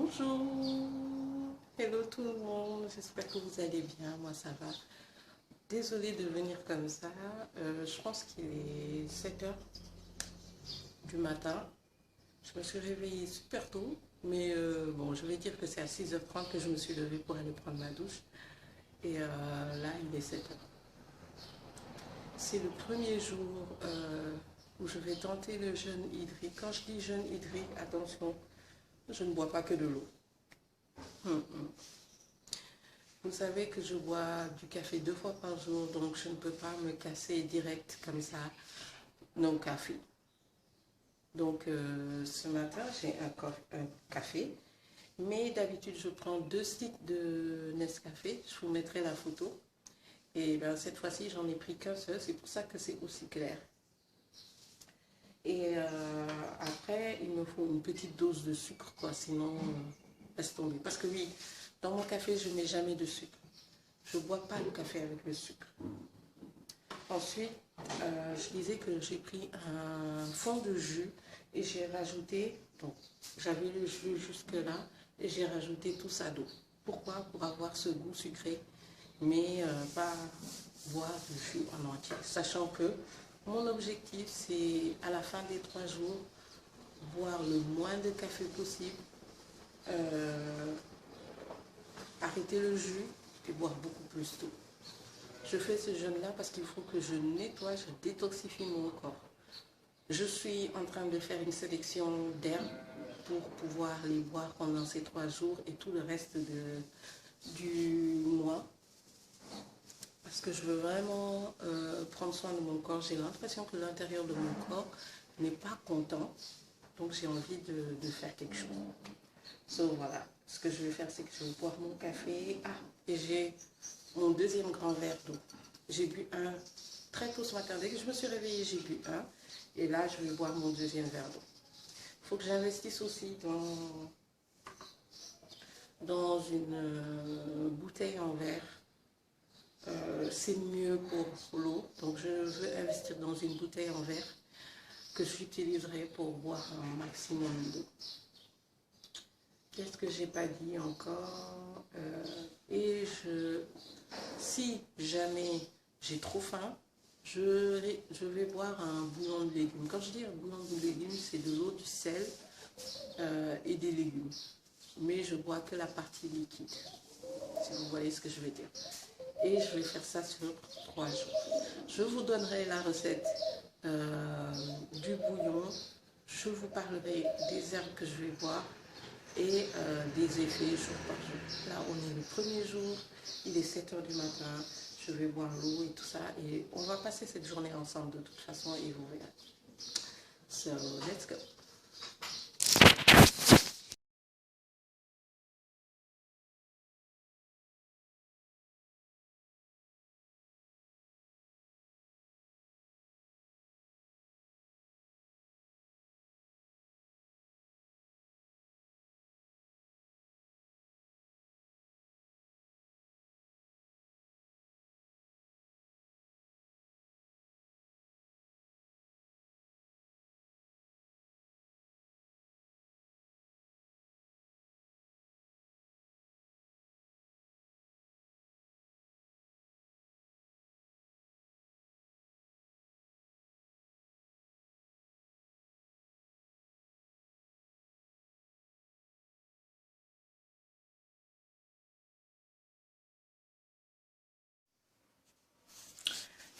Bonjour, hello tout le monde, j'espère que vous allez bien, moi ça va. Désolée de venir comme ça, je pense qu'il est 7 heures du matin. Je me suis réveillée super tôt, mais bon, je vais dire que c'est à 6h30 que je me suis levée pour aller prendre ma douche. Et là, il est 7 heures. C'est le premier jour où je vais tenter le jeûne hydrique. Quand je dis jeûne hydrique, attention, je ne bois pas que de l'eau. Vous savez que je bois du café 2 fois par jour, donc je ne peux pas me casser direct comme ça, non café. Donc ce matin, j'ai un café, mais d'habitude je prends 2 sticks de Nescafé, je vous mettrai la photo. Et ben, cette fois-ci, j'en ai pris qu'un seul, c'est pour ça que c'est aussi clair. Et après, il me faut une petite dose de sucre, quoi, sinon, laisse tomber. Parce que oui, dans mon café, je ne mets jamais de sucre. Je ne bois pas le café avec le sucre. Ensuite, je disais que j'ai pris un fond de jus et j'ai rajouté, donc j'avais le jus jusque là, et j'ai rajouté tout ça d'eau. Pourquoi? Pour avoir ce goût sucré, mais pas boire du jus en entier. Sachant que mon objectif, c'est à la fin des 3 jours, boire le moins de café possible, arrêter le jus et boire beaucoup plus d'eau. Je fais ce jeûne-là parce qu'il faut que je nettoie, je détoxifie mon corps. Je suis en train de faire une sélection d'herbes pour pouvoir les boire pendant ces 3 jours et tout le reste du mois. Parce que je veux vraiment prendre soin de mon corps. J'ai l'impression que l'intérieur de mon corps n'est pas content. Donc j'ai envie de faire quelque chose. So voilà, ce que je vais faire, c'est que je vais boire mon café. Ah, et j'ai mon deuxième grand verre d'eau. J'ai bu un très tôt ce matin. Dès que je me suis réveillée, j'ai bu un. Et là, je vais boire mon deuxième verre d'eau. Il faut que j'investisse aussi dans une bouteille en verre. C'est mieux pour l'eau. Donc, je veux investir dans une bouteille en verre que j'utiliserai pour boire un maximum d'eau. Qu'est-ce que j'ai pas dit encore? Si jamais j'ai trop faim, je vais boire un bouillon de légumes. Quand je dis un bouillon de légumes, c'est de l'eau, du sel et des légumes. Mais je bois que la partie liquide, si vous voyez ce que je veux dire. Et je vais faire ça sur 3 jours. Je vous donnerai la recette du bouillon. Je vous parlerai des herbes que je vais boire et des effets jour par jour. Là, on est le premier jour, il est 7 heures du matin, je vais boire l'eau et tout ça, et on va passer cette journée ensemble de toute façon, et vous verrez. So, let's go.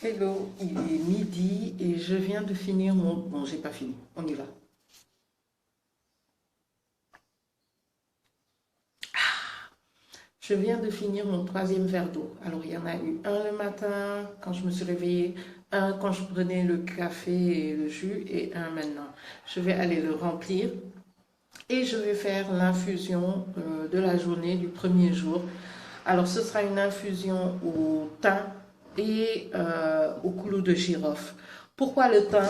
Hello, il est midi et je viens de finir mon... Bon, j'ai pas fini, on y va. Je viens de finir mon 3e verre d'eau. Alors, il y en a eu un le matin, quand je me suis réveillée, un quand je prenais le café et le jus, et un maintenant. Je vais aller le remplir et je vais faire l'infusion de la journée du premier jour. Alors, ce sera une infusion au thym et au coulis de girofle. Pourquoi le thym?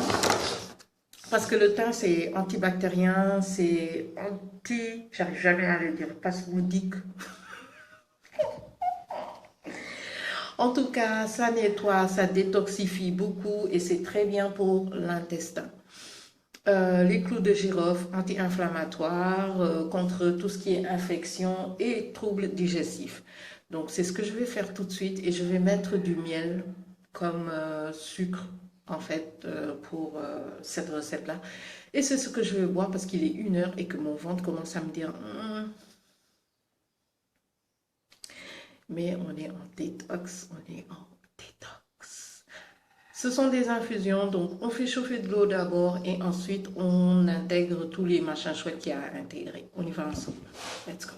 Parce que le thym, c'est antibactérien, c'est j'arrive jamais à le dire, spasmodique. En tout cas, ça nettoie, ça détoxifie beaucoup et c'est très bien pour l'intestin. les clous de girofle anti-inflammatoires contre tout ce qui est infection et troubles digestifs. Donc c'est ce que je vais faire tout de suite et je vais mettre du miel comme sucre en fait pour cette recette-là. Et c'est ce que je vais boire parce qu'il est 1 heure et que mon ventre commence à me dire mais on est en détox, on est en détox. Ce sont des infusions, donc on fait chauffer de l'eau d'abord et ensuite on intègre tous les machins chouettes qu'il y a à intégrer. On y va ensemble. Let's go.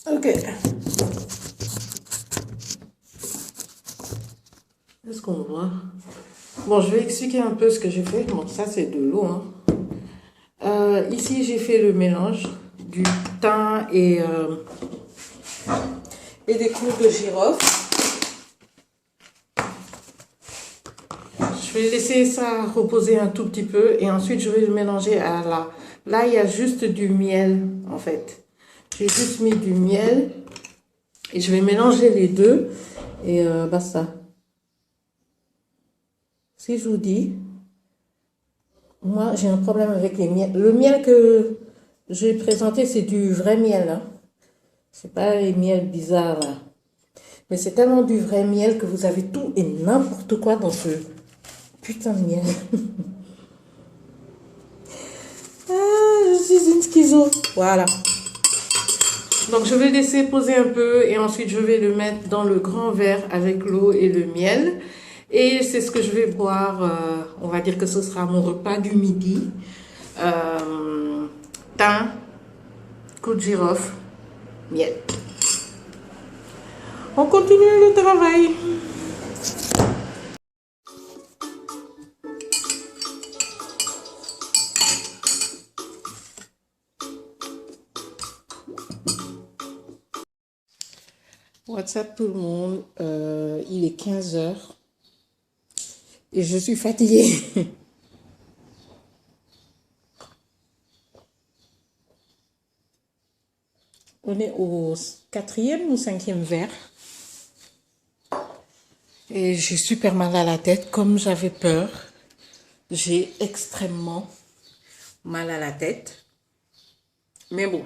Ok. Est-ce qu'on voit? Bon, je vais expliquer un peu ce que j'ai fait. Bon, ça c'est de l'eau, hein. Ici, j'ai fait le mélange du thym et des clous de girofle. Je vais laisser ça reposer un tout petit peu et ensuite je vais le mélanger à la... Là, il y a juste du miel en fait. J'ai juste mis du miel et je vais mélanger les deux et basta. Si je vous dis, moi j'ai un problème avec les miels. Le miel que j'ai présenté, c'est du vrai miel. Hein. C'est pas les miels bizarres là. Mais c'est tellement du vrai miel que vous avez tout et n'importe quoi dans ce putain de miel. Ah, je suis une schizo. Voilà. Donc je vais laisser poser un peu et ensuite je vais le mettre dans le grand verre avec l'eau et le miel. Et c'est ce que je vais boire, on va dire que ce sera mon repas du midi. Thym, clou de girofle, miel. On continue le travail. What's up tout le monde, il est 15 heures et je suis fatiguée. On est au 4e ou 5e verre et j'ai super mal à la tête comme j'avais peur. J'ai extrêmement mal à la tête. Mais bon,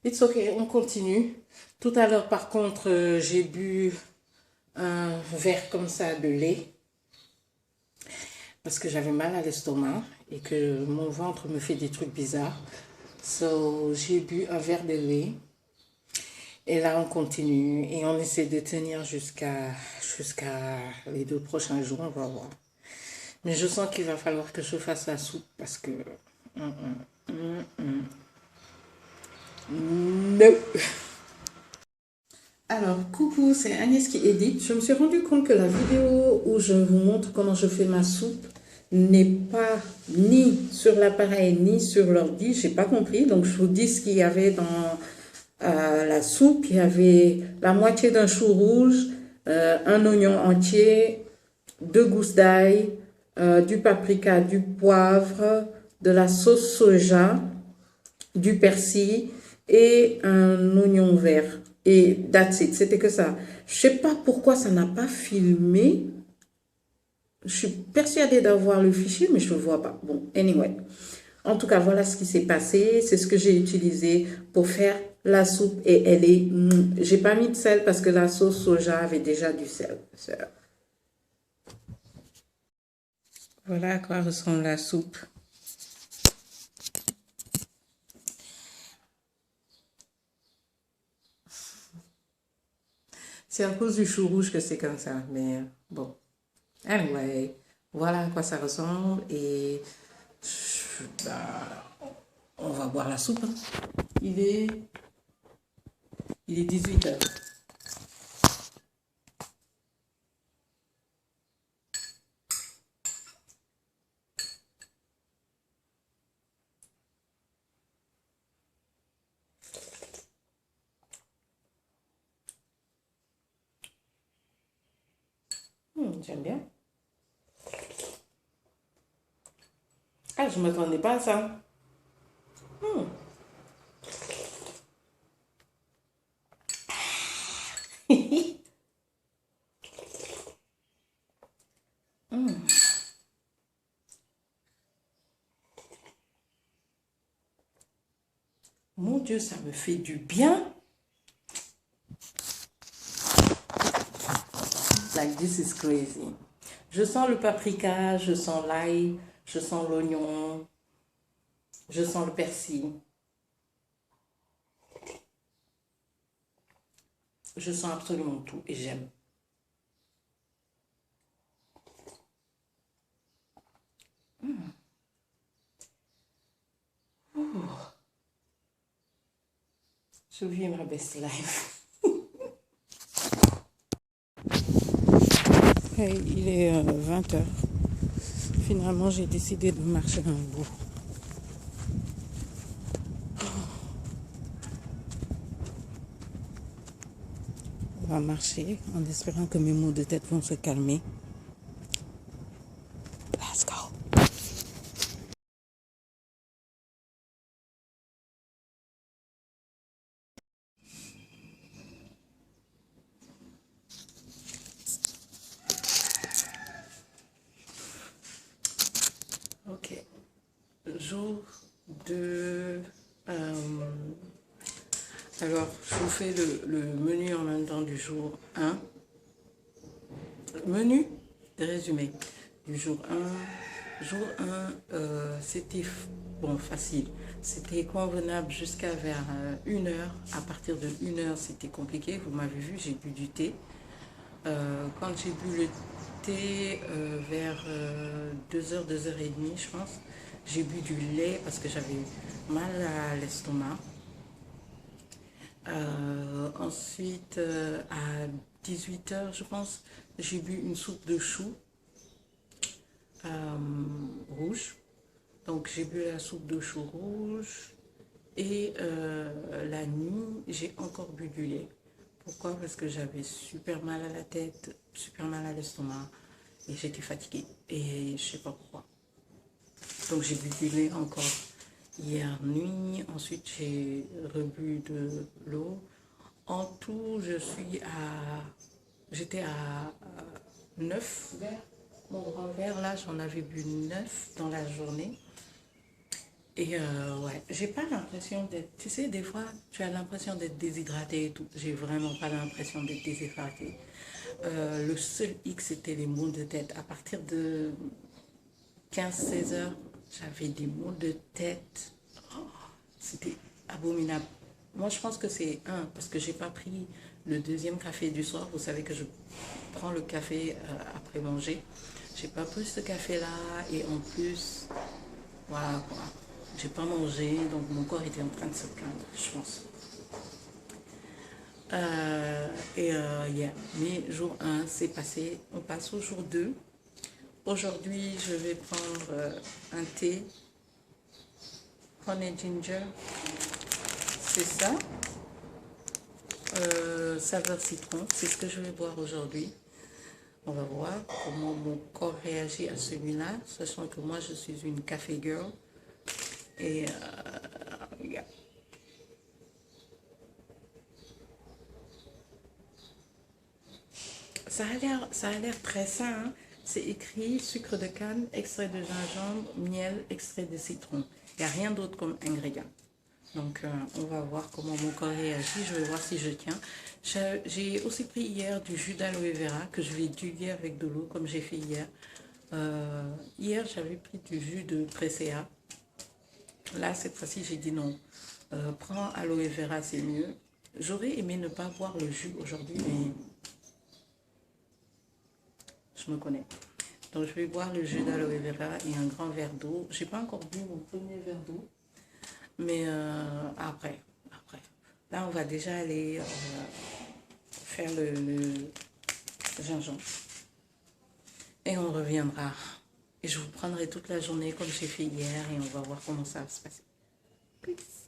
it's ok, on continue. Tout à l'heure, par contre, j'ai bu un verre comme ça de lait parce que j'avais mal à l'estomac et que mon ventre me fait des trucs bizarres. So, j'ai bu un verre de lait. Et là, on continue et on essaie de tenir jusqu'à les 2 prochains jours, on va voir. Mais je sens qu'il va falloir que je fasse la soupe parce que... No. Alors, coucou, c'est Agnès qui édite. Je me suis rendu compte que la vidéo où je vous montre comment je fais ma soupe n'est pas ni sur l'appareil ni sur l'ordi. J'ai pas compris. Donc, je vous dis ce qu'il y avait dans la soupe. Il y avait la moitié d'un chou rouge, un oignon entier, 2 gousses d'ail, du paprika, du poivre, de la sauce soja, du persil et un oignon vert. Et that's it, c'était que ça. Je sais pas pourquoi ça n'a pas filmé. Je suis persuadée d'avoir le fichier, mais je ne le vois pas. Bon, anyway. En tout cas, voilà ce qui s'est passé. C'est ce que j'ai utilisé pour faire la soupe et elle est... j'ai pas mis de sel parce que la sauce soja avait déjà du sel. Voilà à quoi ressemble la soupe. C'est à cause du chou rouge que c'est comme ça, mais bon. Anyway, voilà à quoi ça ressemble et bah, on va boire la soupe. Hein. Il est 18h. J'aime bien. Ah, je ne m'attendais pas à ça. Mon Dieu, ça me fait du bien. Like, this is crazy. Je sens le paprika, je sens l'ail, je sens l'oignon, je sens le persil. Je sens absolument tout et j'aime. Je vis ma best life. Hey, il est 20h. Finalement, j'ai décidé de marcher un bout. On va marcher en espérant que mes maux de tête vont se calmer. Let's go. Ok. Jour 2. Alors, je vous fais le menu en même temps du jour 1. Menu résumé du jour 1. Jour 1, c'était bon, facile. C'était convenable jusqu'à vers 1h. À partir de 1h, c'était compliqué. Vous m'avez vu, j'ai bu du thé. Quand j'ai bu le thé vers 2h, 2h30, je pense, j'ai bu du lait parce que j'avais mal à l'estomac. Ensuite, à 18h, je pense, j'ai bu une soupe de chou rouge. Donc, j'ai bu la soupe de chou rouge. Et la nuit, j'ai encore bu du lait. Pourquoi? Parce que j'avais super mal à la tête, super mal à l'estomac. Et j'étais fatiguée. Et je sais pas pourquoi. Donc, j'ai bu du lait encore hier nuit. Ensuite, j'ai rebu de l'eau. En tout, j'étais à 9 verres. Mon grand verre, là, j'en avais bu 9 dans la journée. Et ouais, j'ai pas l'impression d'être... Tu sais, des fois, tu as l'impression d'être déshydraté et tout. J'ai vraiment pas l'impression d'être déshydraté. Le seul X, c'était les maux de tête. À partir de 15-16 heures, j'avais des maux de tête. Oh, c'était abominable. Moi, je pense que c'est parce que j'ai pas pris le deuxième café du soir. Vous savez que je prends le café après manger. J'ai pas pris ce café-là et en plus, voilà quoi. J'ai pas mangé, donc mon corps était en train de se plaindre, je pense. Yeah. Mais jour 1, c'est passé. On passe au jour 2. Aujourd'hui, je vais prendre un thé. Honey ginger. C'est ça. Saveur citron. C'est ce que je vais boire aujourd'hui. On va voir comment mon corps réagit à celui-là, sachant que moi, je suis une café girl. Et yeah. Ça a l'air très sain, hein? c'est écrit sucre de canne, extrait de gingembre, miel, extrait de citron. Il n'y a rien d'autre comme ingrédient. Donc, on va voir comment mon corps réagit. Je vais voir si je tiens. J'ai aussi pris hier du jus d'aloe vera que je vais diluer avec de l'eau comme j'ai fait hier. Hier, j'avais pris du jus de Presea. Là, cette fois-ci, j'ai dit non. Prends aloe vera, c'est mieux. J'aurais aimé ne pas boire le jus aujourd'hui, mais je me connais. Donc, je vais boire le jus d'aloe vera et un grand verre d'eau. Je n'ai pas encore bu mon premier verre d'eau. Mais après. Là, on va déjà aller faire le gingembre. Et on reviendra. Et je vous prendrai toute la journée comme j'ai fait hier. Et on va voir comment ça va se passer. Peace.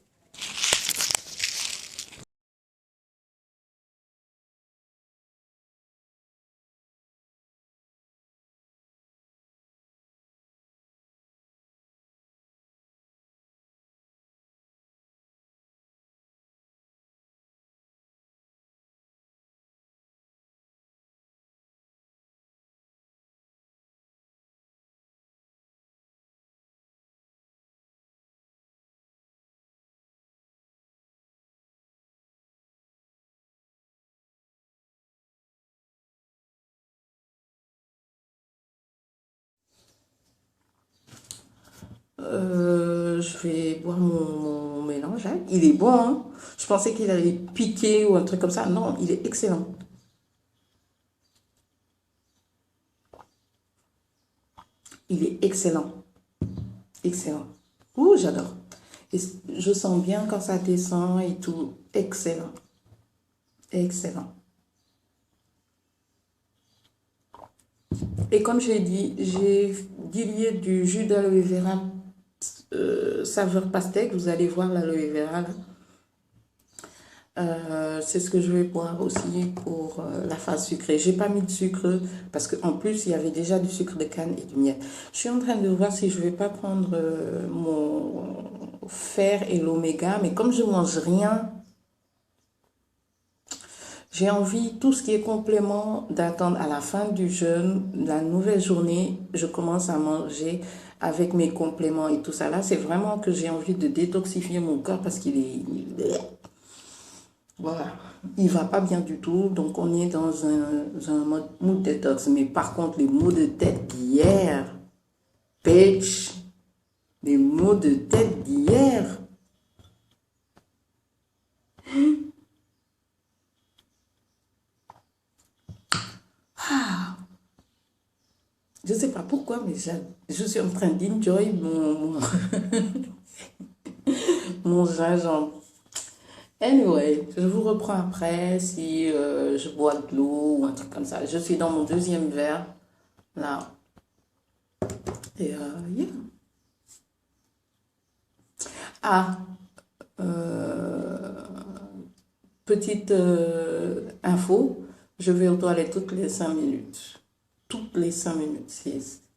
Je vais boire mon mélange. Hein. Il est bon. Hein. Je pensais qu'il allait piquer ou un truc comme ça. Non, il est excellent. Il est excellent. Excellent. Ouh, j'adore. Et je sens bien quand ça descend et tout. Excellent. Excellent. Et comme je l'ai dit, j'ai dilué du jus d'aloe vera saveur pastèque. Vous allez voir l'aloe vera là. C'est ce que je vais boire aussi pour la phase sucrée. J'ai pas mis de sucre parce qu'en plus il y avait déjà du sucre de canne et du miel. Je suis en train de voir si je vais pas prendre mon fer et l'oméga, mais comme je mange rien, j'ai envie, tout ce qui est complément, d'attendre à la fin du jeûne, la nouvelle journée, je commence à manger avec mes compléments et tout ça. Là, c'est vraiment que j'ai envie de détoxifier mon corps parce qu'il est... Voilà, il va pas bien du tout, donc on est dans un mood détox. Mais par contre, les maux de tête d'hier, bitch, les maux de tête d'hier. Je sais pas pourquoi, mais je suis en train d'enjoy mon gingembre. Anyway, je vous reprends après si je bois de l'eau ou un truc comme ça. Je suis dans mon deuxième verre, là. Et yeah. Ah, petite info, je vais aux toilettes toutes les 5 minutes. Toutes les 5 minutes,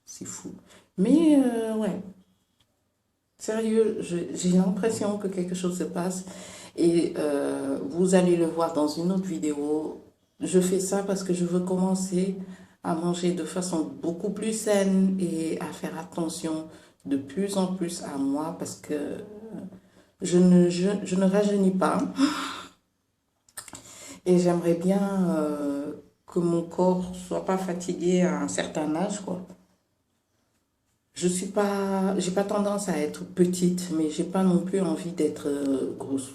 c'est fou. Mais ouais, sérieux, j'ai l'impression que quelque chose se passe. Et vous allez le voir dans une autre vidéo. Je fais ça parce que je veux commencer à manger de façon beaucoup plus saine et à faire attention de plus en plus à moi parce que je ne rajeunis pas. Et j'aimerais bien que mon corps soit pas fatigué à un certain âge, quoi. J'ai pas tendance à être petite, mais j'ai pas non plus envie d'être grosse.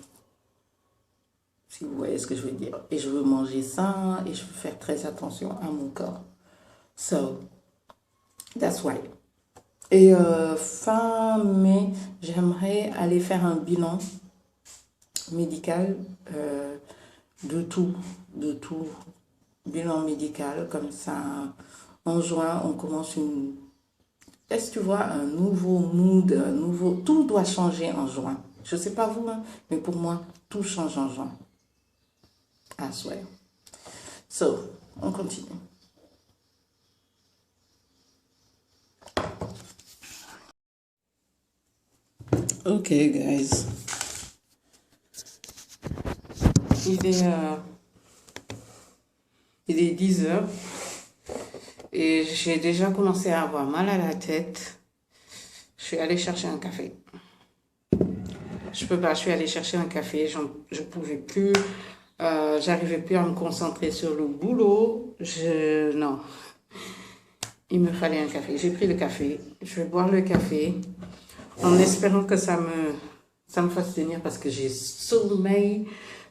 Si vous voyez ce que je veux dire. Et je veux manger sain et je veux faire très attention à mon corps. So, that's why. Et fin mai, j'aimerais aller faire un bilan médical de tout. Bilan médical, comme ça, en juin, on commence une... Est-ce que tu vois un nouveau mood, un nouveau... Tout doit changer en juin. Je sais pas vous, hein, mais pour moi, tout change en juin. I swear. So, on continue. Ok, guys. Il est 10 heures. et j'ai déjà commencé à avoir mal à la tête. Je suis allée chercher un café. Je peux pas, je suis allée chercher un café, je pouvais plus, j'arrivais plus à me concentrer sur le boulot. Non, il me fallait un café. J'ai pris le café, je vais boire le café en espérant que ça me fasse tenir parce que j'ai sommeil,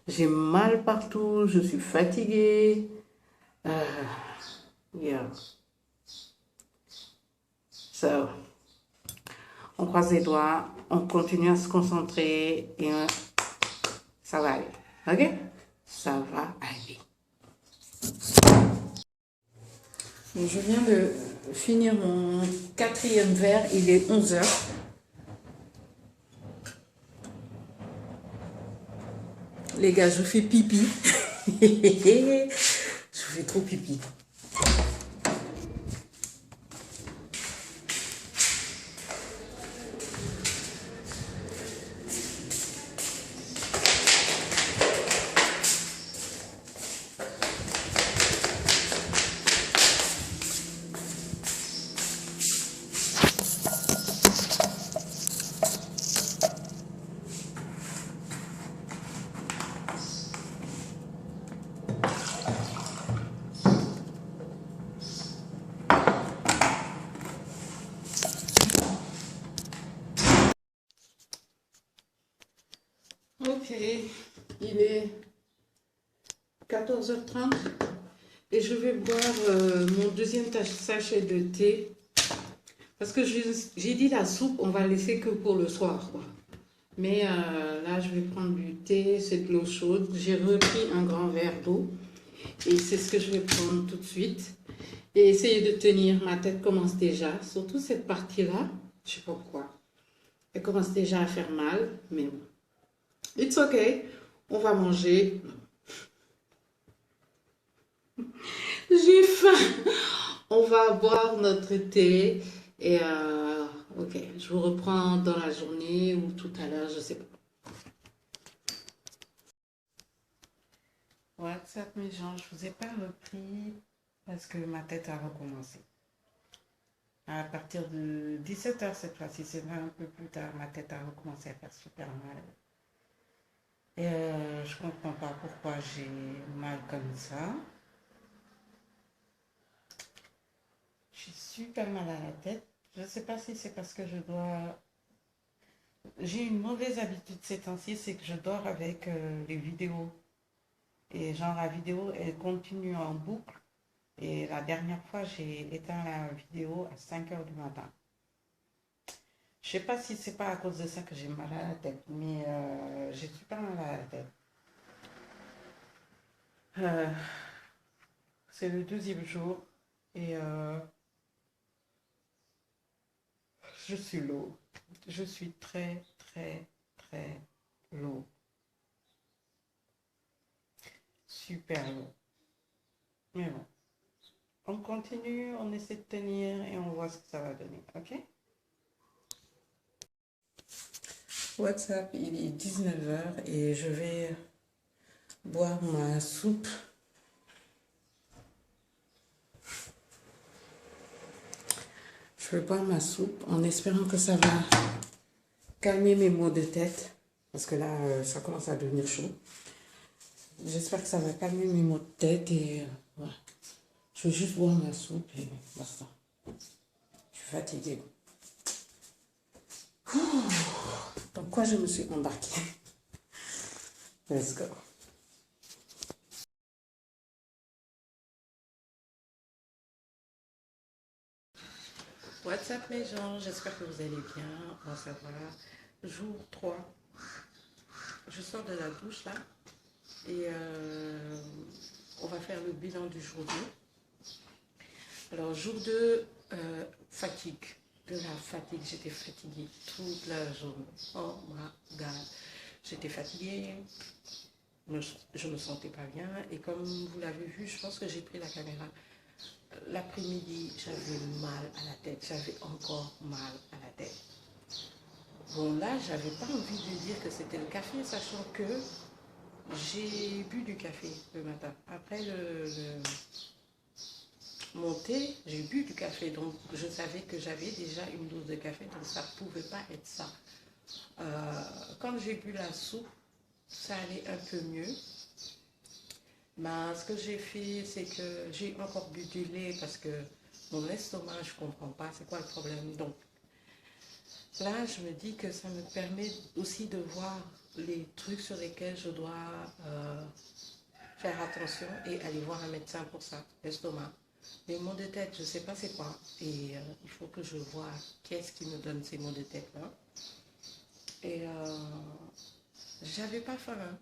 j'ai mal partout, je suis fatiguée. Yeah. So, on croise les doigts, on continue à se concentrer et ça va aller. Ok? Ça va aller. Donc, je viens de finir mon 4e verre, il est 11 h. Les gars, je fais pipi. Je fais trop pipi. Ok, il est 14h30 et je vais boire mon 2e sachet de thé parce que j'ai dit la soupe, on va laisser que pour le soir, quoi. Mais là, je vais prendre du thé, c'est de l'eau chaude. J'ai repris un grand verre d'eau et c'est ce que je vais prendre tout de suite. Et essayer de tenir, ma tête commence déjà, surtout cette partie-là, je sais pas pourquoi. Elle commence déjà à faire mal, mais bon. It's okay, on va manger. J'ai faim. On va boire notre thé et ok, je vous reprends dans la journée ou tout à l'heure, je sais pas. WhatsApp mes gens, je vous ai pas repris parce que ma tête a recommencé. À partir de 17 h cette fois-ci, c'est un peu plus tard, ma tête a recommencé à faire super mal. Et je comprends pas pourquoi j'ai mal comme ça. J'ai super mal à la tête. Je ne sais pas si c'est parce que je dois... J'ai une mauvaise habitude ces temps-ci, c'est que je dors avec les vidéos. Et genre la vidéo, elle continue en boucle. Et la dernière fois, j'ai éteint la vidéo à 5 h du matin. Je sais pas si c'est pas à cause de ça que j'ai mal à la tête, mais j'ai super mal à la tête. C'est le 2e jour et je suis low. Je suis très, très, très low. Super low. Mais bon, on continue, on essaie de tenir et on voit ce que ça va donner, ok? WhatsApp, il est 19 h et je vais boire ma soupe. Je vais boire ma soupe en espérant que ça va calmer mes maux de tête. Parce que là, ça commence à devenir chaud. J'espère que ça va calmer mes maux de tête et voilà. Je vais juste boire ma soupe et basta. Je suis fatiguée. Dans quoi je me suis embarquée? Let's go. What's up mes gens, j'espère que vous allez bien. Bon, ça va. Jour 3. Je sors de la douche là. Et on va faire le bilan du jour 2. Alors jour 2, fatigue. De la fatigue, j'étais fatiguée toute la journée. Oh my god. J'étais fatiguée. Je me sentais pas bien. Et comme vous l'avez vu, je pense que j'ai pris la caméra. L'après-midi, j'avais mal à la tête. J'avais encore mal à la tête. Bon, là, j'avais pas envie de dire que c'était le café, sachant que j'ai bu du café le matin. Après mon thé, j'ai bu du café, donc je savais que j'avais déjà une dose de café, donc ça ne pouvait pas être ça. Quand j'ai bu la soupe, ça allait un peu mieux. Mais ce que j'ai fait, c'est que j'ai encore bu du lait parce que mon estomac, je ne comprends pas, c'est quoi le problème. Donc là, je me dis que ça me permet aussi de voir les trucs sur lesquels je dois faire attention et aller voir un médecin pour ça, l'estomac. Les maux de tête, je ne sais pas c'est quoi. Et il faut que je vois qu'est-ce qui me donne ces maux de tête-là. Et j'avais pas faim, hein,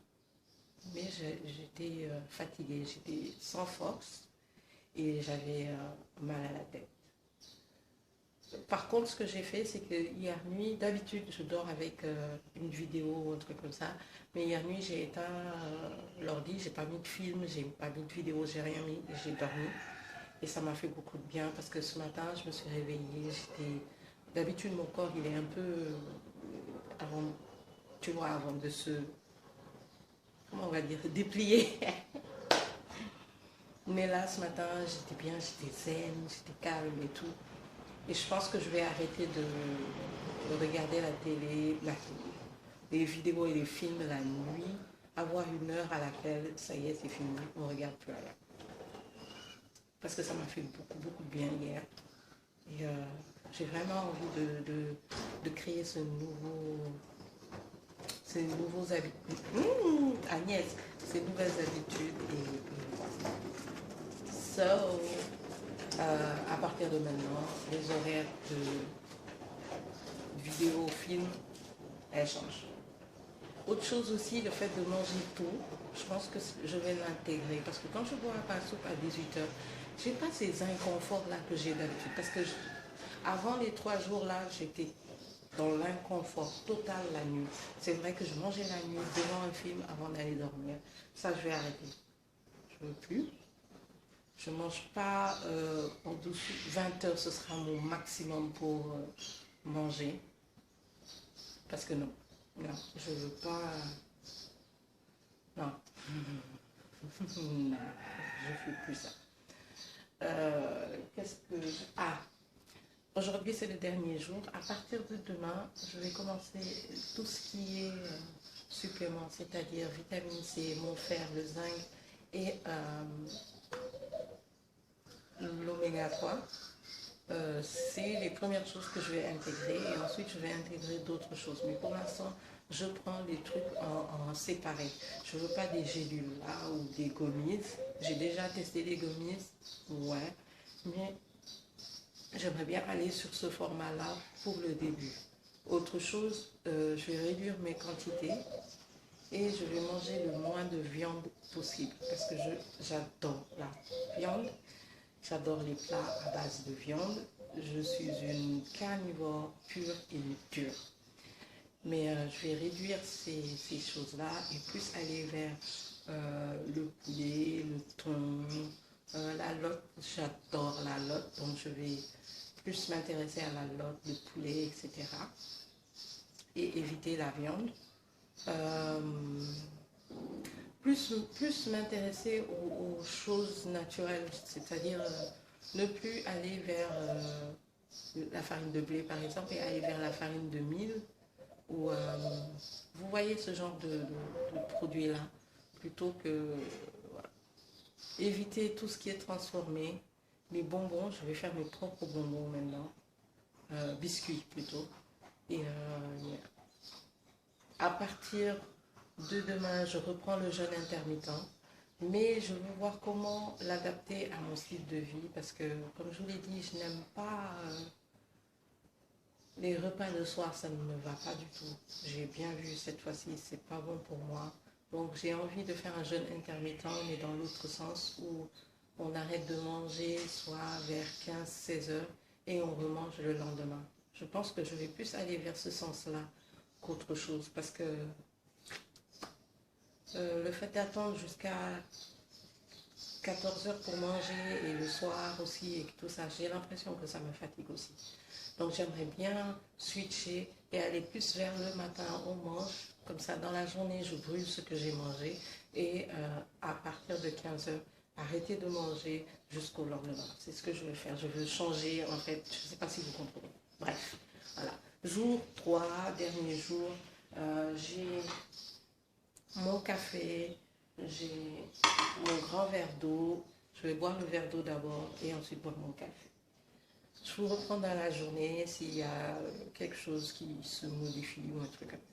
mais j'étais fatiguée, j'étais sans force et j'avais mal à la tête. Par contre, ce que j'ai fait, c'est que hier nuit, d'habitude, je dors avec une vidéo ou un truc comme ça. Mais hier nuit, j'ai éteint l'ordi, j'ai pas mis de film, j'ai pas mis de vidéo, j'ai rien mis, j'ai dormi. Et ça m'a fait beaucoup de bien parce que ce matin, je me suis réveillée. D'habitude, mon corps, il est un peu avant, tu vois, avant de se, comment on va dire, déplier. Mais là, ce matin, j'étais bien, j'étais zen, j'étais calme et tout. Et je pense que je vais arrêter de regarder la télé, les vidéos et les films la nuit, avoir une heure à laquelle, ça y est, c'est fini, on ne regarde plus rien. Parce que ça m'a fait beaucoup, beaucoup de bien hier. Et j'ai vraiment envie de créer ces nouveaux habitudes. Agnès, ces nouvelles habitudes. À partir de maintenant, les horaires de vidéo, film, elles changent. Autre chose aussi, le fait de manger tôt, je pense que je vais l'intégrer. Parce que quand je bois ma soupe à 18h, je n'ai pas ces inconforts-là que j'ai d'habitude. Parce que avant les 3 jours-là, j'étais dans l'inconfort total la nuit. C'est vrai que je mangeais la nuit devant un film avant d'aller dormir. Ça, je vais arrêter. Je ne veux plus. Je ne mange pas en dessous 20h, ce sera mon maximum pour manger. Parce que non, je ne veux pas... Non, non, je ne fais plus ça. Qu'est-ce que... Ah, aujourd'hui c'est le dernier jour. À partir de demain, je vais commencer tout ce qui est supplément, c'est-à-dire vitamine C, mon fer, le zinc et l'oméga 3. C'est les premières choses que je vais intégrer et ensuite je vais intégrer d'autres choses. Mais pour l'instant, je prends les trucs en séparé. Je ne veux pas des gélules là ou des gommis. J'ai déjà testé les gommis, ouais, mais j'aimerais bien aller sur ce format-là pour le début. Autre chose, je vais réduire mes quantités et je vais manger le moins de viande possible parce que j'adore la viande. J'adore les plats à base de viande. Je suis une carnivore pure et dure. Mais je vais réduire ces choses-là et plus aller vers le poulet, le thon, la lotte. J'adore la lotte, donc je vais plus m'intéresser à la lotte, le poulet, etc. Et éviter la viande. Plus m'intéresser aux choses naturelles, c'est-à-dire ne plus aller vers la farine de blé par exemple et aller vers la farine de mil ou vous voyez ce genre de produits là plutôt que voilà. Éviter tout ce qui est transformé. Les bonbons, je vais faire mes propres bonbons maintenant, biscuits plutôt, et à partir de demain, je reprends le jeûne intermittent, mais je veux voir comment l'adapter à mon style de vie parce que, comme je vous l'ai dit, je n'aime pas les repas de soir, ça ne me va pas du tout. J'ai bien vu cette fois-ci, c'est pas bon pour moi. Donc j'ai envie de faire un jeûne intermittent, mais dans l'autre sens où on arrête de manger soit vers 15-16 heures et on remange le lendemain. Je pense que je vais plus aller vers ce sens-là qu'autre chose parce que le fait d'attendre jusqu'à 14 heures pour manger et le soir aussi et tout ça, j'ai l'impression que ça me fatigue aussi. Donc j'aimerais bien switcher et aller plus vers le matin, on mange, comme ça dans la journée je brûle ce que j'ai mangé et à partir de 15 heures, arrêter de manger jusqu'au lendemain. C'est ce que je veux faire. Je veux changer, en fait. Je ne sais pas si vous comprenez. Bref, voilà. Jour 3, dernier jour, j'ai mon café, j'ai mon grand verre d'eau. Je vais boire le verre d'eau d'abord et ensuite boire mon café. Je vous reprends dans la journée s'il y a quelque chose qui se modifie ou un truc comme ça.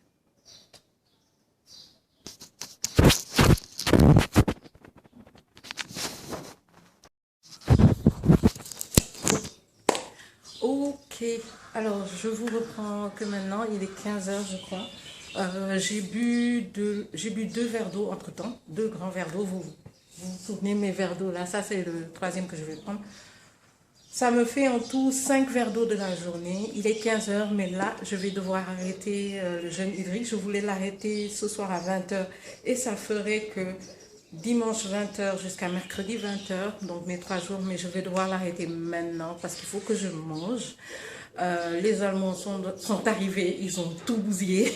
Ok, alors je vous reprends que maintenant, il est 15 h je crois. J'ai bu deux verres d'eau entre temps, deux grands verres d'eau. Vous souvenez mes verres d'eau là, ça c'est le troisième que je vais prendre. Ça me fait en tout 5 verres d'eau de la journée. Il est 15 h, mais là, je vais devoir arrêter le jeûne hydrique. Je voulais l'arrêter ce soir à 20 h et ça ferait que dimanche 20 h jusqu'à mercredi 20 h, donc mes 3 jours, mais je vais devoir l'arrêter maintenant parce qu'il faut que je mange. Les Allemands sont arrivés, ils ont tout bousillé.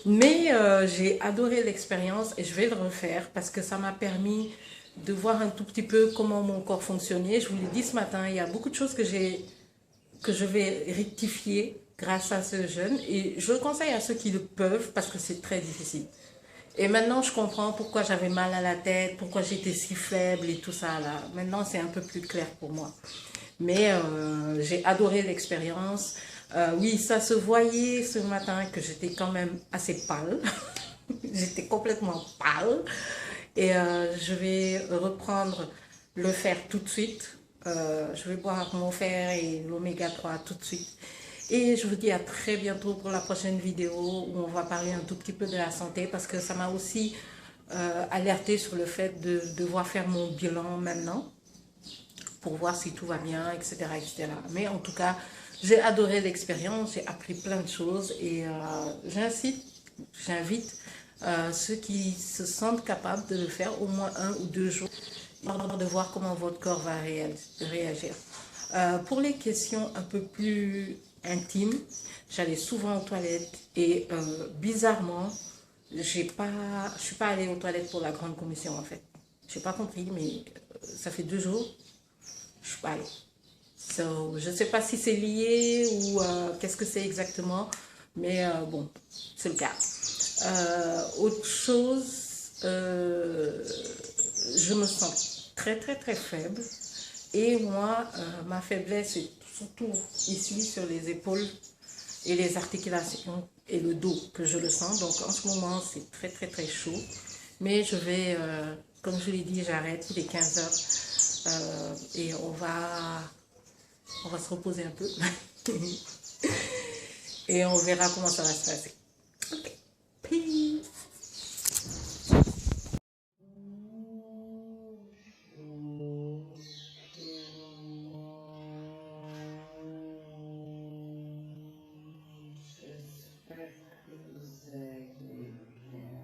Mais j'ai adoré l'expérience et je vais le refaire parce que ça m'a permis de voir un tout petit peu comment mon corps fonctionnait. Je vous l'ai dit ce matin, il y a beaucoup de choses que je vais rectifier grâce à ce jeûne et je le conseille à ceux qui le peuvent parce que c'est très difficile. Et maintenant, je comprends pourquoi j'avais mal à la tête, pourquoi j'étais si faible et tout ça là. Maintenant, c'est un peu plus clair pour moi. Mais j'ai adoré l'expérience. Oui, ça se voyait ce matin que j'étais quand même assez pâle. J'étais complètement pâle. Et je vais reprendre le fer tout de suite. Je vais boire mon fer et l'oméga 3 tout de suite. Et je vous dis à très bientôt pour la prochaine vidéo où on va parler un tout petit peu de la santé parce que ça m'a aussi alerté sur le fait de devoir faire mon bilan maintenant pour voir si tout va bien, etc., etc. Mais en tout cas, j'ai adoré l'expérience, j'ai appris plein de choses et j'invite ceux qui se sentent capables de le faire au moins 1 ou 2 jours, de voir comment votre corps va réagir. Pour les questions un peu plus intimes, j'allais souvent aux toilettes et bizarrement, je suis pas allée aux toilettes pour la grande commission en fait. Je n'ai pas compris, mais ça fait 2 jours, je suis pas allée. So, je ne sais pas si c'est lié ou qu'est-ce que c'est exactement, mais bon, c'est le cas. Autre chose, je me sens très très très faible et moi, ma faiblesse est surtout ici sur les épaules et les articulations et le dos que je le sens. Donc en ce moment, c'est très très très chaud, mais je vais, comme je l'ai dit, j'arrête, il est 15 h et on va se reposer un peu et on verra comment ça va se passer. Ok, peace. J'espère que vous allez bien.